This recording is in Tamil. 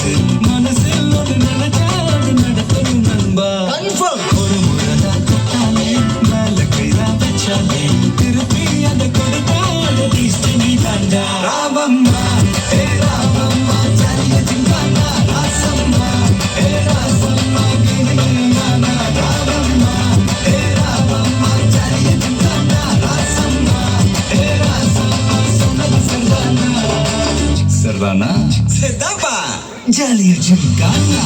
மனசு மனசில் ஒன்று நினைச்சா அது நடக்கும் நண்பா. ஒரு முறைதான் தொட்டாலே மேல கைதா வச்சாலே திருப்பி அதை கொடுத்தா அது தீஸ்தனி தாண்டா. ராமம்மா ஏ ராமம்மா ஜாலிய ஜிங்கானா ராசம்மா ஏ ராசம்மா கிரியானா. ராமம்மா ஏ ராமம்மா ஜாலிய ஜிங்கானா ராசம்மா ஏ ராசம்மா சொன்னது சர்தானா. சர்தானா சர்தாப்பா ஜாலிய ஜிங்கானா.